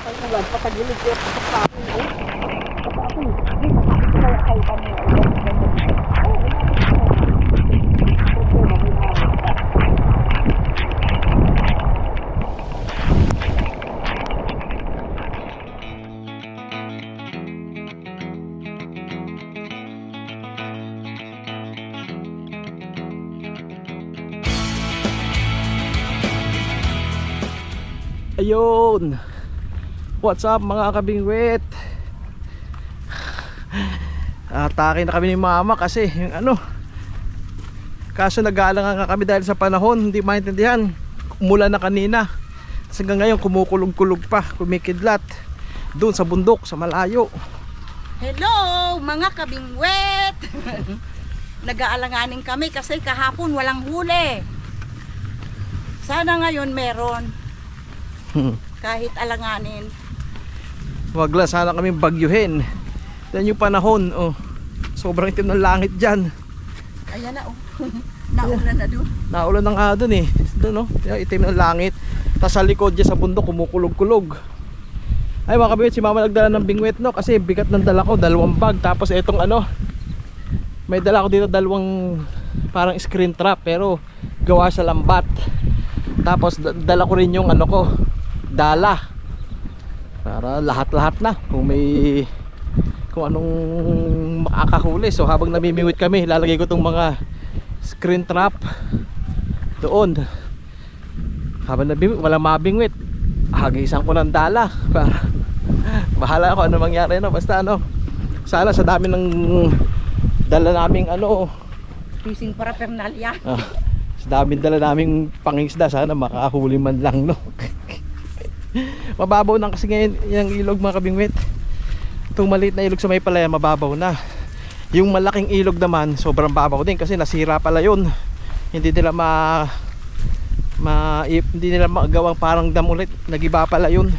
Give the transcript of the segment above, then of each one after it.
Ang ulan, patagilid yun sa akin eh. Baka ako, hindi kaya kayo kami. Ayun, what's up mga kabingwit? Atake na kami ni mama kasi yung ano, kaso nag-aalangan nga kami dahil sa panahon, hindi maintindihan. Umulan na kanina, hanggang ngayon kumukulog-kulog pa, kumikidlat doon sa bundok, sa malayo. Hello mga kabingwit. Nag-aalanganin kami kasi kahapon walang huli. Sana ngayon meron. Kahit alanganin. Wag lang sana kami bagyuhin. Yan yung panahon, oh. Sobrang itim ng langit dyan. Ayan na, oh. Naulan na doon. Naulan na nga doon eh. Doon, oh. Yung itim ng langit. Tapos sa likod dyan sa bundok kumukulog-kulog. Ay mga kabingwit, si mama nagdala ng bingwit, no? Kasi bigat ng dala ko, 2 bag. Tapos etong ano, may dala ko dito 2 parang screen trap, pero gawa sa lambat. Tapos dala ko rin yung ano ko, dala, para lahat-lahat na kung anong makakahuli. So habang namimingwit kami, lalagay ko tong mga screen trap doon. Habang namimingwit, walang mabingwit, hagisan ko ng dala para bahala ako ano mangyari, no? Basta ano, sana sa dami ng dala naming ano, Fishing paraphernalia. sa dami dala naming pangingisda, sana makahuli man lang, no? Mababaw na kasi ngayon yung ilog mga kabingwit. Itong maliit na ilog sa may palaya mababaw na. Yung malaking ilog naman sobrang babaw din kasi nasira pala yun. Hindi nila hindi nila magawang parang dam ulit. Nagiba pala yun.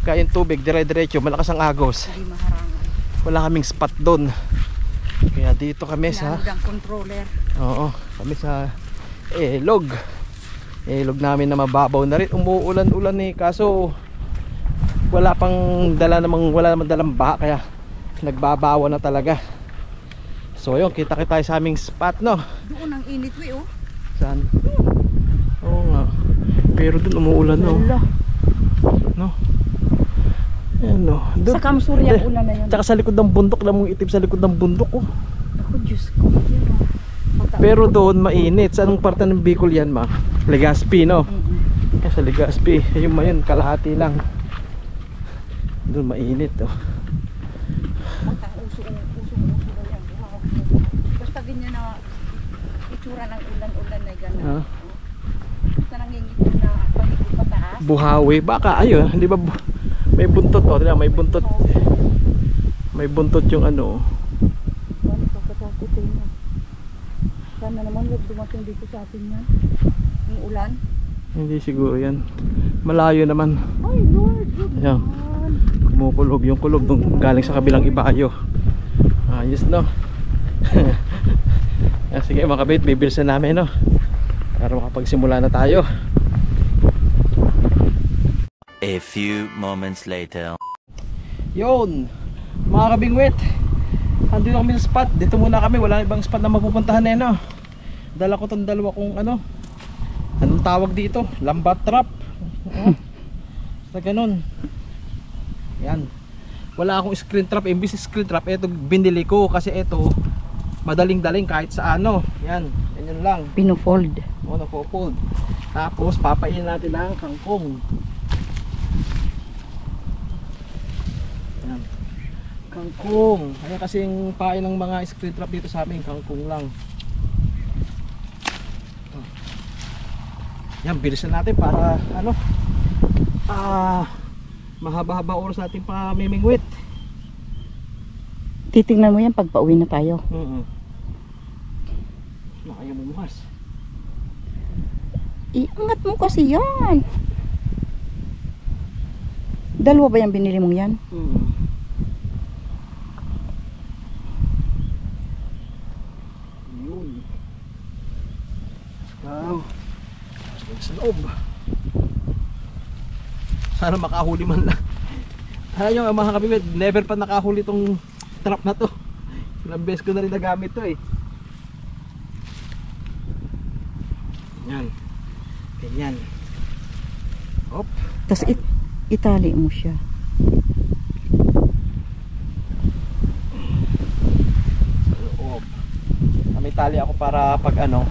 Kaya yung tubig dire-diretso, malakas ang agos. Hindi maharangan. Wala kaming spot doon. Kaya dito kami sa controller. Oo, kami sa ilog. Ilog namin na mababaw na rin. Umuulan-ulan eh, kaso wala namang dalang baha, kaya nagbabawa na talaga. So yun, kita-kita tayo sa aming spot, no? Doon ang init, we, oh. Saan? Oo nga. Pero doon umuulan, no? No? Ayan, no? Doon, Sa Kamsurya ulan na yun. tsaka sa likod ng bundok, alam mong itim sa likod ng bundok, oh. Ako, Diyos ko. Yan, oh. Pero doon mainit. Sa anong parte ng Bicol yan, ma? Legazpi, no? Sa Legazpi, yung mayon kalahati lang. Doon mainit, oh. Uso na yan. Basta ganyan na itsura ng ulan-ulan na gano'n. Basta nangingipin na pangipin pataas. Buhawi, baka ayun, di ba may buntot, oh, may buntot. May buntot yung ano. Ano pa katakutin mo? Sana naman huwag dumating dito sa atin yan. Yung ulan. Hindi siguro yan. Malayo naman. Ay Lord, good Ayan. man. Kumukulog yung kulob nung galing sa kabilang ibayo. Ayos, no? Sige mga kabit, bibilisan namin, no? Para makapagsimula na tayo. A few moments later. Yun, mga kabingwit, andito kami sa spot. Dito muna kami, wala ibang spot na mapupuntahan, eh, no? Dala ko tong 2 kong ano, anong tawag dito? Lambat trap. Sa ganun. Yan. Wala akong screen trap. Imbis screen trap, ito binili ko kasi ito madaling daling kahit sa ano. Yan, ganyan lang. Pinofold. O, napofold. Tapos papainin natin ng kangkong. Yan. Kangkong. Ayan kasi yung pain ng mga screen trap dito sa amin, kangkong lang. Yan, bilisan natin para ano, mahaba-haba oras natin pa mimingwit. Titingnan mo yan pag pauwi na tayo. Nakaya mo bukas. Iangat mo kasi yan. 2 ba yung binili mong yan? Yun. Wow. Sa loob. Sana makahuli man lang. Alam nyo mga kabibit, never pa nakahuli tong trap na to. Ilang beses ko na rin nagamit to eh. Yan. Ganyan. Hop. Tapos itali mo siya. Hop. May tali ako para pag ano,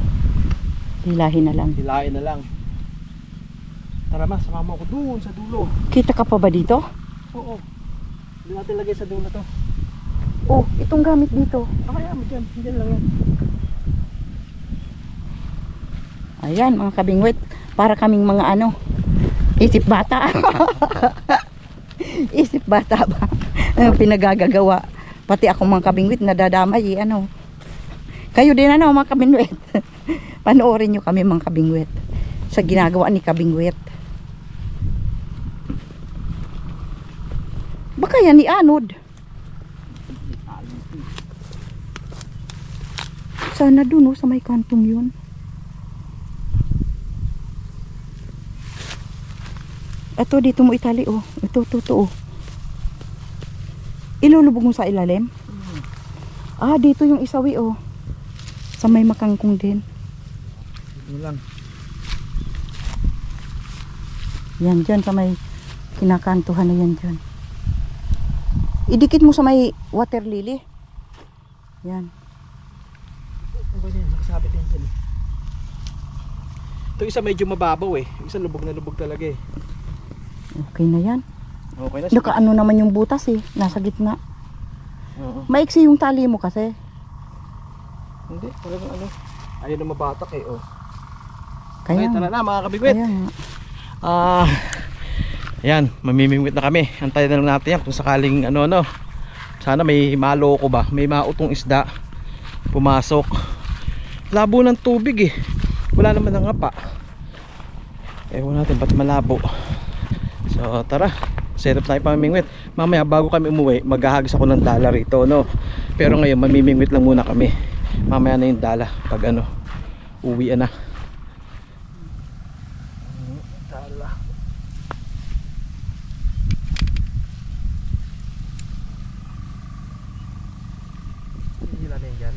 Hilahin na lang. hilain na lang. Tara ma, sumama ako doon sa dulo. Kita ka pa ba dito? Oo. Hindi natin lagay sa dulo to. Oh, itong gamit dito. Kaya mo dyan, hindi lang yan. Ayan mga kabingwit, para kaming mga ano, isip bata. Isip bata ba? Pinagagagawa. Pati ako mga kabingwit nadadamay ano. Kayo din ano mga kabingwit. Panoorin nyo kami mga kabingwit sa ginagawa ni kabingwit. Baka yan ni Anod. Sana dun sa may kantong yun. Ito dito mo itali oh. Ito. Ilulubog mo sa ilalim? Ah, dito yung isawi oh. Sa may makangkong din. Ito lang. Yan dyan sa may kinakantuhan na yan dyan. Idikit mo sa may water lily. Yan. Ano ba yan? Nakasabit yan dyan. Ito isa medyo mababaw eh. Yung isa lubog na lubog talaga eh. Okay na yan. Okay na. Nakaano naman yung butas eh. Nasa gitna. Oo. Maiksi yung tali mo kasi. Hindi, talagang ano. Ayaw na mabatak eh oh. Kaya Okay, tara na mga kabigwit. Kaya nga. Ayan, mamimingwit na kami. Antayin na lang natin yan kung sakaling ano. Sana may maloko ba, may mautong isda pumasok. Labo ng tubig eh. Wala naman ng ngapa. Ewan natin ba't malabo. So tara, set up tayo pamimingwit. Mamaya bago kami umuwi, maghahagis ako ng dala rito no. Pero ngayon mamimingwit lang muna kami. Mamaya na yung dala pag ano, uwi na. Dala. Hila na yun dyan.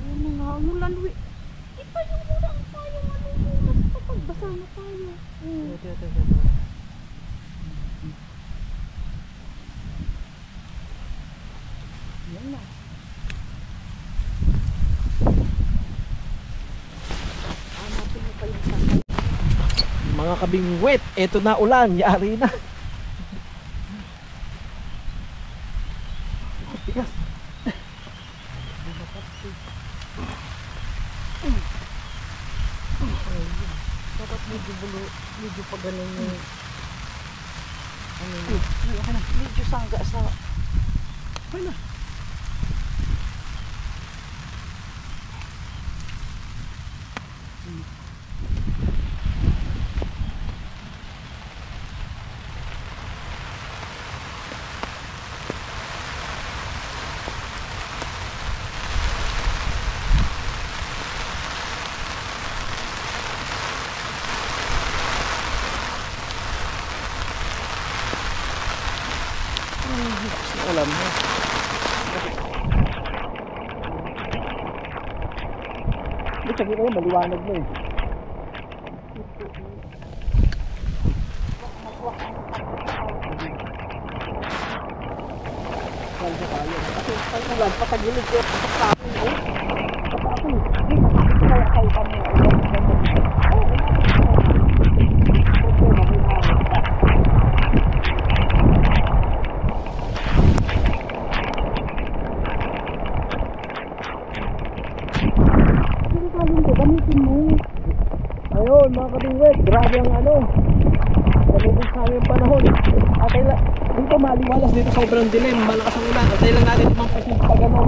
Ano nga, umulan wi. Itayo mo lang tayo malubulas kapag basa na tayo. Yan na. Hanapin mo pa yung sakay. Mga kabingwit, eto na ulan, yari na. Tigas. Dapat medyo pa ganun yung ano, medyo sangga sa Ay na. Alam mo. Ito sabi ko maliwanag mo eh. Kaldo tayo. Kasi pag ulan, patagilid ko sa akin. Kaya kayo kami. Ayun mga kabingwit, grabe ang ano. Nalubog sa aming panahon. Atay lang, dito maliwalas dito sobrang dilim, malakas ang ulan. Atay lang natin ibang pasig pag ano.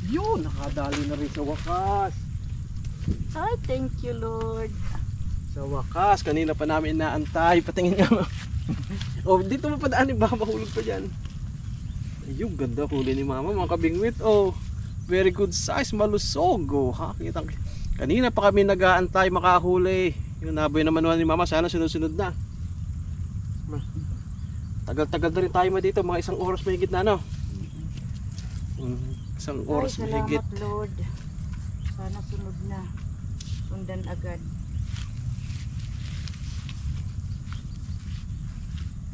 Yun, nakadali na rin sa wakas. Ay, thank you Lord. Sa wakas, kanina pa namin inaantay. Patingin nga. Oh, dito mo padaanin, baka mahulog pa dyan. Ayun, ganda huli ni mama mga kabingwit. Oh, very good size, malusog. Oh, ha? Kanina pa kami nag-aantay makahuli. Yung naboy naman ni mama, sana sunod-sunod na. Tagal-tagal na rin tayo dito, mga 1 oras mahigit na, no? 1 oras mahigit. Salamat Lord. Sana sunod na. Sundan agad.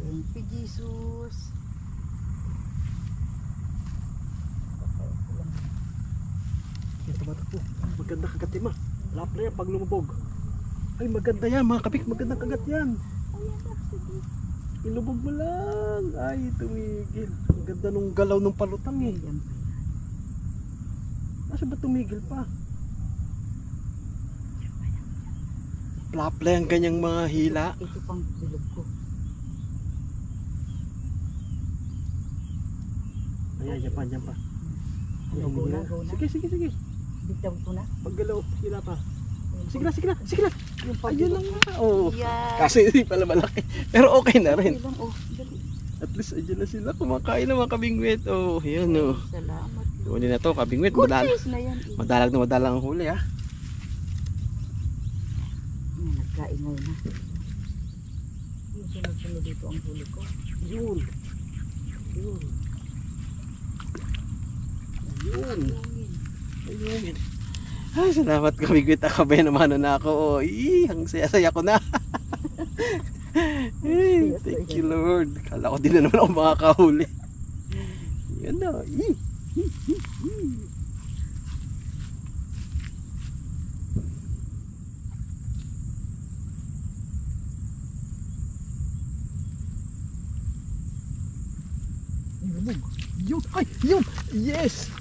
Thank you, Jesus. Yan, tumatakbo. Maganda kagat yan, ma. Lap na yan pag lumubog. Ay, maganda yan mga kabik. Maganda kagat yan. Ilubog mo lang. Ay, tumigil. Ang ganda nung galaw ng palutang eh. Nasa ba tumigil pa? Plapla ang ganyang mga hila. Ito pang bilog ko. Ayan, dyan pa, dyan pa. Ayan, Go na, hila. go na. Sige, sige, sige. Bitaw ko na. Paggalaw, hila pa. Sige na, sige na, sige na. Yung Ayun lang nga. Oh. Yeah. Kasi hindi pala malaki. Pero okay na rin. Okay lang, oh. Dali. At least ayun na sila. Kumakain na mga kabingwit. Oh, yan oh. Salamat. Huli na to, kabingwit. Good Madalag size na yan. na madalang ang huli ha. Nagkaingay na. Yung sunod-sunod dito ang huli ko. Yun. Yun. Ayun. Ayun. Ay, salamat kabingwit. Akabay naman na ako. Oh, ang saya-saya ko na. Ay, thank you Lord. Kala ko din na naman ako makakahuli. Yan na. Yun, ay, yun, yes!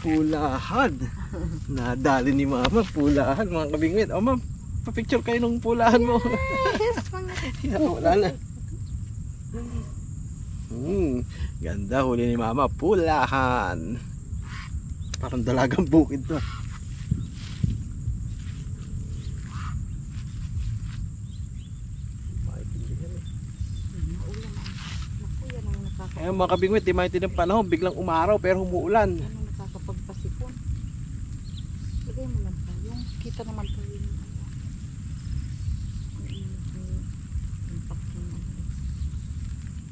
Pulahan. Nadali ni mama, pulahan mga kabingwit. O ma'am, pa-picture kayo ng pulahan mo. Yes, mga Wala na. Ganda huli ni mama, pulahan. Parang dalagang bukid to. Ayun mga kabingwit, di maintin ng panahon, biglang umaraw pero humuulan. ano nakakapagpasipon. Lagay mo lang tayo. Kita naman tayo yung ano. Ang init ng impact ng ano.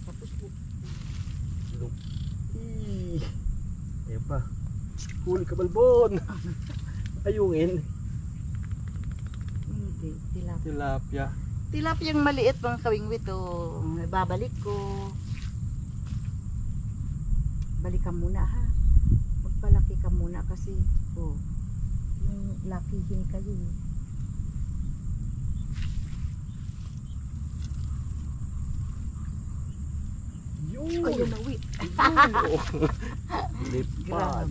Tapos Ayun pa. Huli ka balbon. Ayungin. hindi. Tilapia. Tilapia. Tilapia yung maliit mga kawingwit. Oh. Babalik ko. Balikan muna ha. Magpalaki ka muna kasi oh, yung lakihin kayo. Yun. Ayun na wait. Lipad.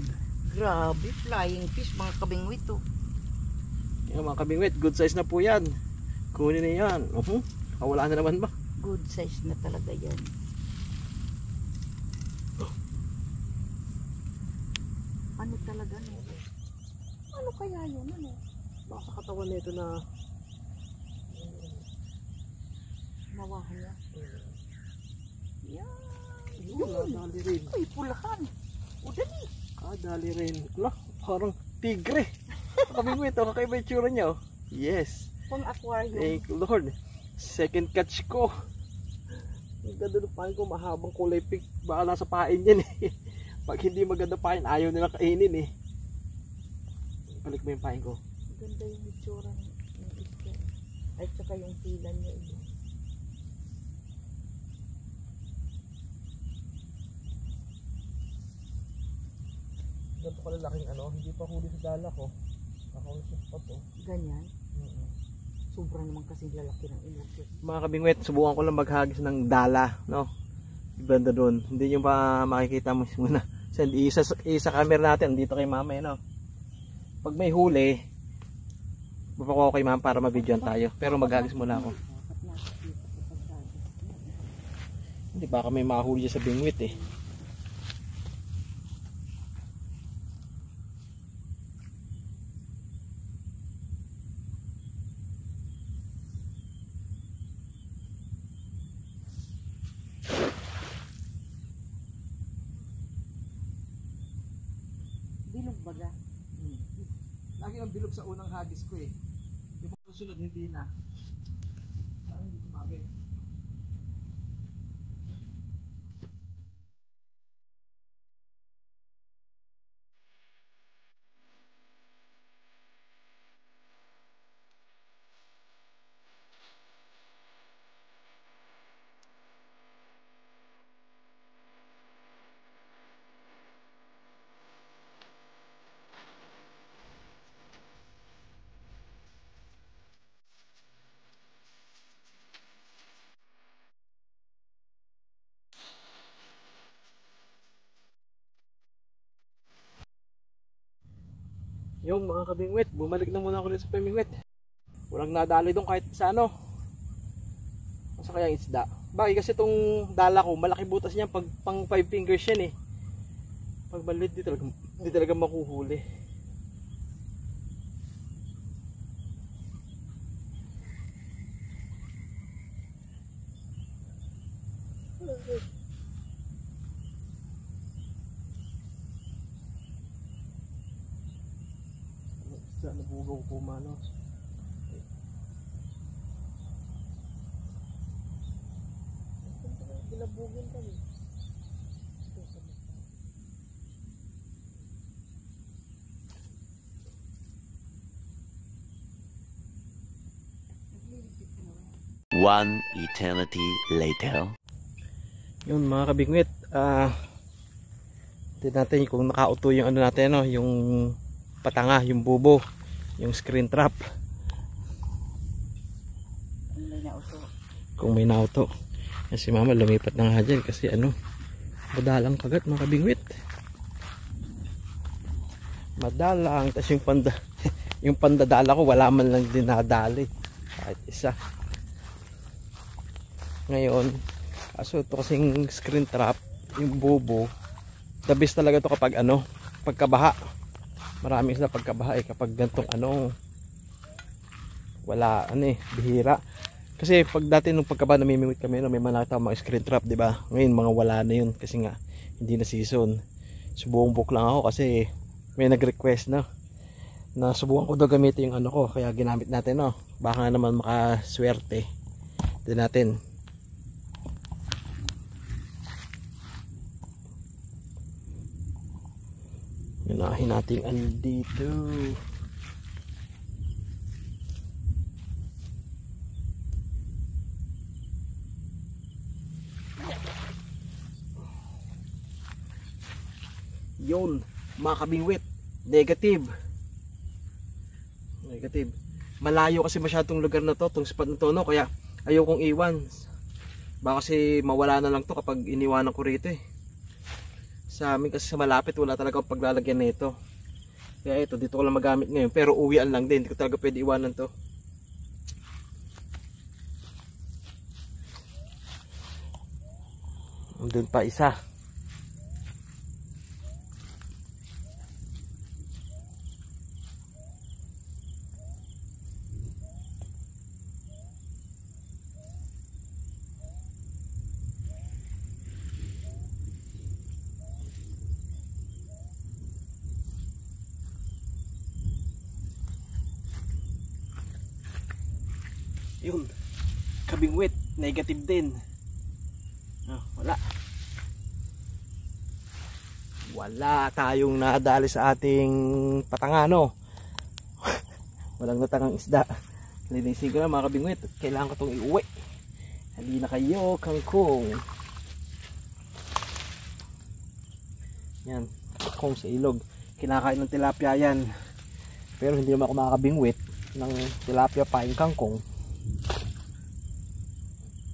Grabe, flying fish mga kabingwit oh. Yan mga kabingwit, good size na po yan. Kunin na yan. Wala na naman ba? Good size na talaga yan. Ano talaga no? Ano kaya yun ano? Baka sa katawan nito na Nawahan niya. Yan. yun, dali rin. Uy, pulahan. O dali. Dali rin. Wala, parang tigre. Kabingwit, kakaiba yung tsura niya. Yes. Pang aquarium. Thank you Lord. Second catch ko. Ang ganda ng pain ko, mahabang kulay pink. Baka nasa pain yan eh. Pag hindi maganda pain, ayaw nila kainin eh. Balik mo yung pain ko. Ganda yung itsura ng isda. At saka yung pila niya. Ganito kalalaking ano, hindi pa huli sa dala ko. Nakahuli sa spot oh. Ganyan. Sobra naman kasi lalaki ng ilog. Mga kabingwit, subukan ko lang maghagis ng dala, no? Ibanda doon. Hindi nyo pa makikita mo muna. So, isa camera natin dito kay mama, no? Pag may huli, mapakuha ko kay mama para ma-videoan tayo. Pero maghagis muna ako. Hindi baka may mahuli sa bingwit eh. Bilog baga. Lagi ang bilog sa unang hagis ko eh. Yung mga susunod hindi na. Parang hindi kumabi. Yung mga kabingwit, bumalik na muna ako dito sa pamingwit. Walang nadali doon kahit sa ano. Masa kaya isda? Bakit kasi itong dala ko, malaki butas niya pag pang 5 fingers yan eh. Pag maliit di talaga makuhuli. Sa nabugaw ko mano. Bilabugin kami. One eternity later. Yun mga kabingwit, tignan natin kung nakauto yung ano natin, no? Yung patanga, yung bubo, yung screen trap. Kung may nauto. Si mama lumipat na nga dyan kasi ano, madalang kagat mga kabingwit. Madalang, tas yung yung pandadala ko wala man lang dinadali kahit isa. Ngayon, kaso ito kasing screen trap, yung bubo, the best talaga to kapag ano, pagkabaha. Maraming sila pagkabaha eh, kapag gantong ano, wala ano eh, bihira. Kasi pag dati nung pagkabaha namimimit kami, no, may manakita mga screen trap, di ba? Ngayon mga wala na yun kasi nga hindi na season. Subukan lang ako kasi may nag-request na subukan ko daw gamitin yung ano ko, kaya ginamit natin, no. Baka naman makaswerte din natin. Unahin natin andito. Yun, mga kabingwit, negative. Malayo kasi masyadong lugar na to, tong spot na to, no? Kaya ayaw kong iwan. Baka kasi mawala na lang to kapag iniwanan ko rito eh. Sa amin kasi sa malapit wala talaga paglalagyan nito. Kaya ito dito ko lang magamit ngayon, pero uwian lang din, hindi ko talaga pwede iwanan to. Doon pa isa. Yun, kabingwit, negative din. Wala tayong nadali sa ating patangano. Walang natangang isda. Linisin ko na mga kabingwit, kailangan ko itong iuwi. Halina kayo, kangkong. Yan, kangkong sa ilog. Kinakain ng tilapia yan. Pero hindi naman ako makakabingwit ng tilapia pa yung kangkong.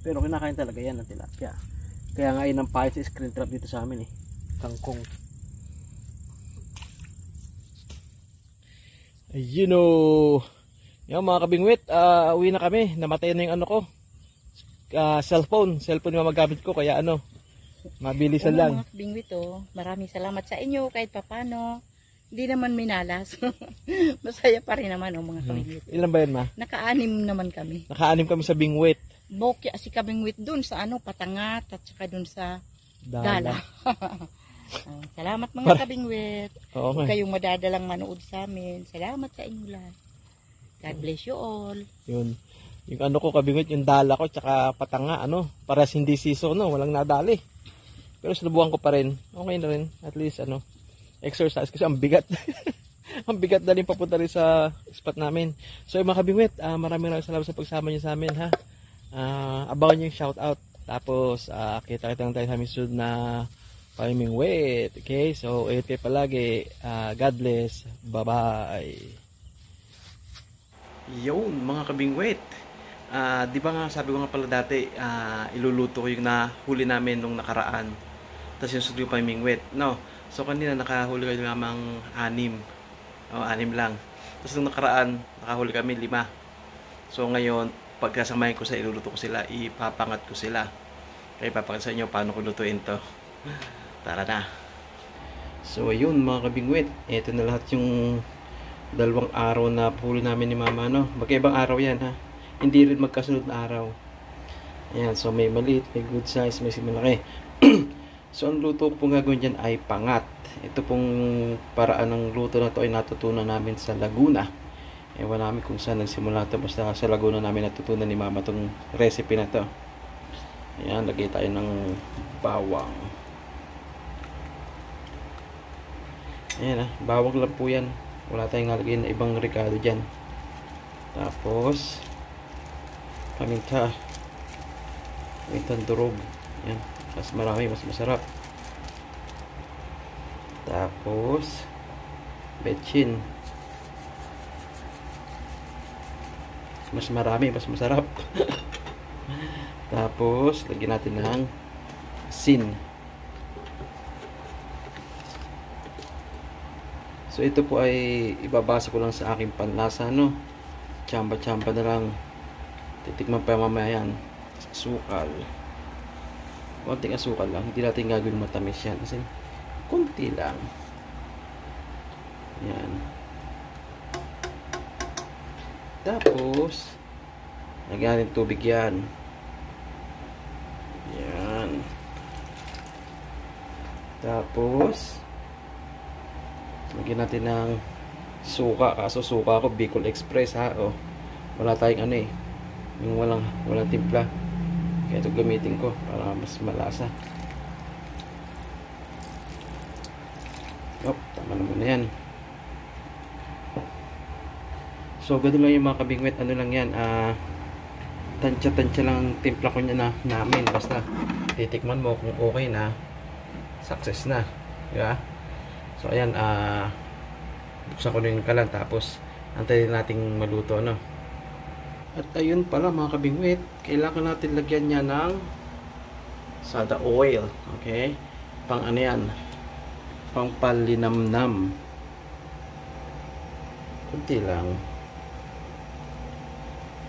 Pero kinakain talaga yan ng tilapia. Kaya nga yun ang pahay sa screen trap dito sa amin eh. Kangkong. Ayun o. Yan mga kabingwit. Uwi na kami. Namatay na yung ano ko. Cellphone yung magamit ko. Kaya ano. Mabilisan lang. Mga kabingwit maraming salamat sa inyo kahit papano. Hindi naman minalas. Masaya pa rin naman mga kabingwit. Ilan ba yan ma? Naka-anim naman kami. Naka-anim kami sa bingwit. Bokya si kabingwit dun sa ano, Patangat at saka dun sa Dala. Salamat mga kabingwit. Oo Huwag nga. kayong madadalang manood sa amin. Salamat sa inyo lahat. God bless you all. Yun. Yung ano ko kabingwit, yung dala ko, tsaka patanga, ano, paras hindi siso, no, walang nadali. Pero sinubukan ko pa rin. Okay na rin. At least, ano, exercise kasi ang bigat. Ang bigat na rin papunta rin sa spot namin. So, yung mga kabingwit, maraming salamat sa pagsama niyo sa amin, ha. Abangan niyo yung shoutout. Tapos, kita-kita lang tayo sa aming sunod na pamimingwit. Okay? So, ayun kayo palagi. God bless. Bye-bye. Yun, mga kabingwit. Di ba nga sabi ko nga pala dati, iluluto ko yung nahuli namin nung nakaraan. Tapos yung sunod yung pamimingwit. No? So, kanina nakahuli kayo lamang 6. O, 6 lang. Tapos nung nakaraan, nakahuli kami 5. So, ngayon, pagkasamahin ko sa iluluto ko sila, ipapangat ko sila. Kaya ipapangat sa inyo paano ko lutuin to. Tara na. So ayun mga kabingwit, ito na lahat yung 2 araw na huli namin ni mama, no? Magkaibang araw yan, ha? Hindi rin magkasunod na araw. Ayan, so may maliit, may good size, may malaki. So ang luto ko pong gagawin dyan ay pangat. Ito pong paraan ng luto na to ay natutunan namin sa Laguna. Ewan namin kung saan nagsimula ito. Basta sa Laguna namin natutunan ni mama itong recipe na to. Ayan, lagay tayo ng bawang. Ayan bawang lang po yan. Wala tayong nalagay na ibang rekado dyan. Tapos paminta. Pamintang durog. Ayan, mas marami, mas masarap. Tapos betchin. Mas marami, mas masarap. Tapos lagyan natin ng asin. So ito po ay ibabasa ko lang sa aking panlasa, no. Tsamba-tsamba na lang. Titikman pa mamaya yan. Asukal. Konting asukal lang. Hindi natin gagawin matamis yan. Kasi konti lang. Yan. Tapos lagyan natin tubig yan. Yan. Tapos lagyan natin ng suka. Kaso suka ko Bicol Express, ha. Oh, wala tayong ano eh, yung walang timpla. Kaya ito gamitin ko para mas malasa. Tama naman na yan. So, ganun lang yung mga kabingwit. Ano lang yan, tansya-tansya lang timpla ko niya namin. Basta, titikman mo kung okay na, success na. Diba? So, ayan, buksan ko na yung kalan. Tapos, antayin nating maluto, no? At ayun pala mga kabingwit, kailangan natin lagyan niya ng sada oil. Okay? Pang ano yan? Pang palinamnam. Kunti lang.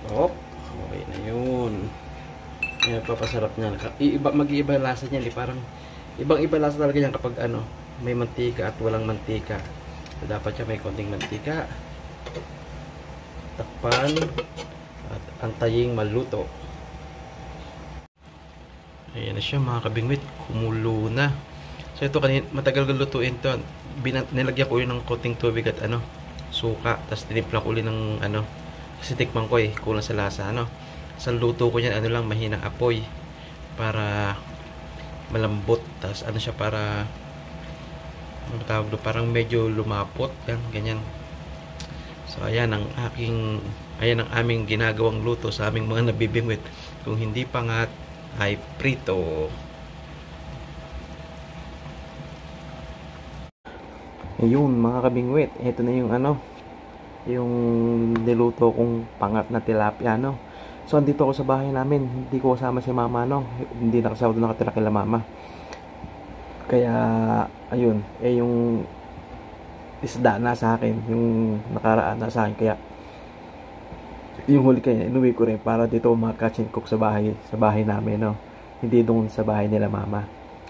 Okay na yun. Ayan, papasarap niya. Mag-iiba lasa niya. Parang ibang-iba lasa talaga yan kapag ano, may mantika at walang mantika. So, dapat siya may konting mantika. Takpan at antayin maluto. Ayan na siya mga kabingwit. Kumulo na. So ito kanina, matagal ko lutuin to. Nilagyan ko yun ng konting tubig at ano, suka. Tapos tinimpla ko ulit ng ano, kasi tikman ko eh, kulang sa lasa, ano. Sa luto ko yan, ano lang, mahinang apoy para malambot. Tapos ano siya, para ano tawag doon, parang medyo lumapot yan, ganyan. So ayan ang aming ginagawang luto sa aming mga nabibingwit. Kung hindi pangat ay prito. Ayun mga kabingwit, ito na yung ano, yung niluto kong pangat na tilapia, no. So andito ako sa bahay namin, hindi ko kasama si mama, no. Hindi nakasama doon, nakatira kila mama. Kaya ayun, yung isda na sa akin, yung nakaraan na sa akin, kaya yung huli kaya inuwi ko rin para dito mag-catch and cook sa bahay namin, no. Hindi doon sa bahay nila mama.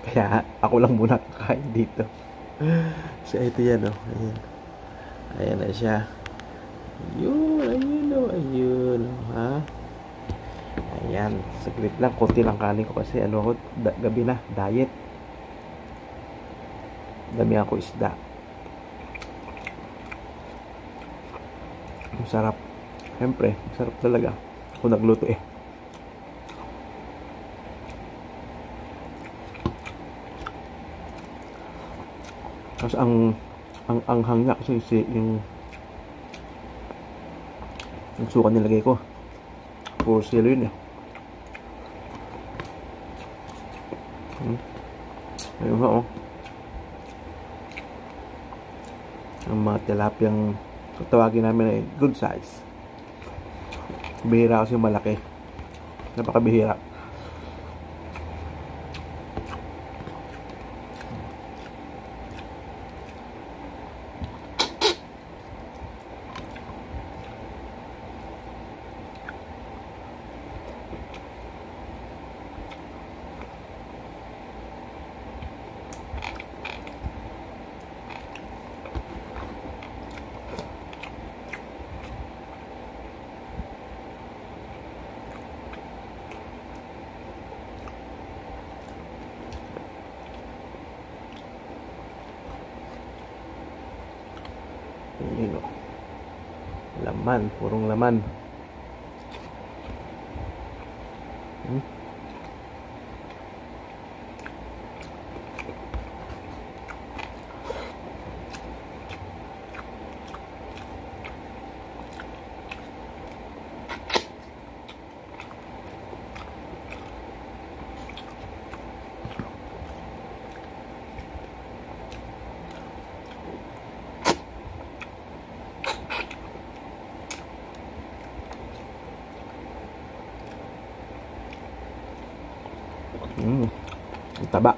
Kaya ako lang muna kakain dito. So ito yan, no. Ayan na siya. Ayun, ha. Ayan, saglit lang, konti lang kanin ko kasi ano ako, gabi na, diet. damihan ko isda. Masarap. Siyempre, masarap talaga. Ako nagluto eh. Tapos ang anghang niya kasi yung suka nilagay ko. Puro silo yun eh. Ayun nga oh. Ang mga tilapiyang tawagin namin ay good size. Bihira kasi malaki. Napakabihira. Yun o. Laman. Purong laman. Ang taba.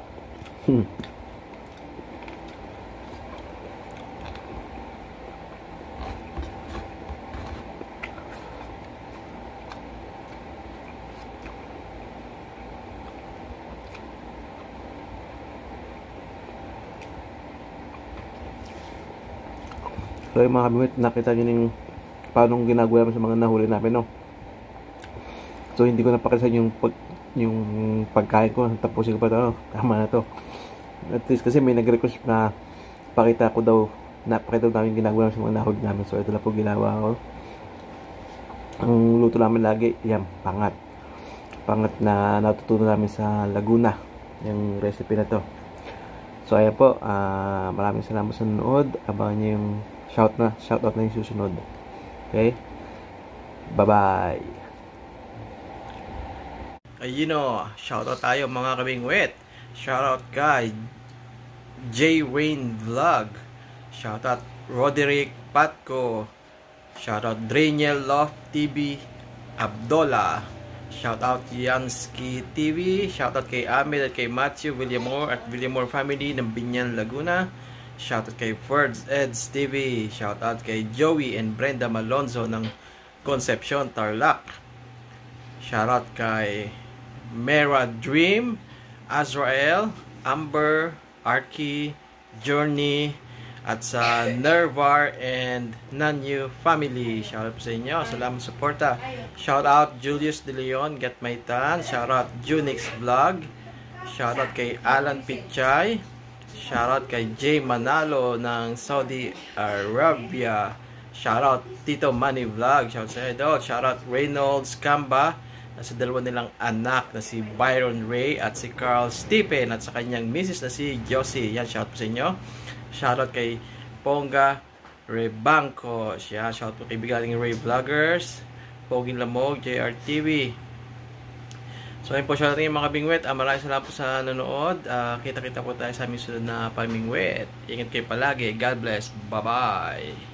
So yung mga kabimit, nakita nyo yung paano ginagawa namin sa mga nahuli namin, no? So hindi ko napakita yung pagkain ko. Tapusin ko pa ito, tama na to. At least kasi may nag-request na pakita ko daw, napakita namin ginagawa namin sa mga nahuli namin. So ito na po ginawa ko. Ang luto namin lagi, yan, pangat na natutunan namin sa Laguna, yung recipe na to. So ayan po, maraming salamat sa nanood. Abangan nyo yung shoutout na yung susunod. Okay? Bye-bye. Ayun o, shoutout tayo mga kabingwit. Shoutout kay J. Rain Vlog. Shoutout Roderick Patco. Shoutout Draniel Love TV Abdola. Shoutout Yansky TV. Shoutout kay Ahmed at kay Matthew Villamor at Villamor Family ng Binyan, Laguna. Shoutout kay Ferds Eds TV. Shoutout kay Joey and Brenda Malonzo ng Concepcion, Tarlac. Shoutout kay Mera Dream, Azrael, Amber, Arky, Journey, at sa Nervar and Nanyu family. Shoutout po sa inyo. Salamat suporta. Shoutout Julius De Leon, Get My Tan. Shoutout Junix Vlog. Shoutout kay Alan Pichay. Shoutout kay Jay Manalo ng Saudi Arabia. Shoutout Tito Manny Vlog. Shoutout sa inyo. Shoutout Reynolds Camba, sa dalawa nilang anak na si Byron Ray at si Carl Stephen, at sa kanyang misis na si Josie. Yan, shoutout po sa inyo. Shoutout kay Ponga Rebanco. Shoutout po kay Bigaling Ray Vloggers, Poging Lamog, JRTV. So ayun po, shoutout ng mga bingwit. Maraming salamat po sa nanonood. Kita-kita po tayo sa aming sunod na pamingwit. Ingat kayo palagi. God bless. Bye-bye.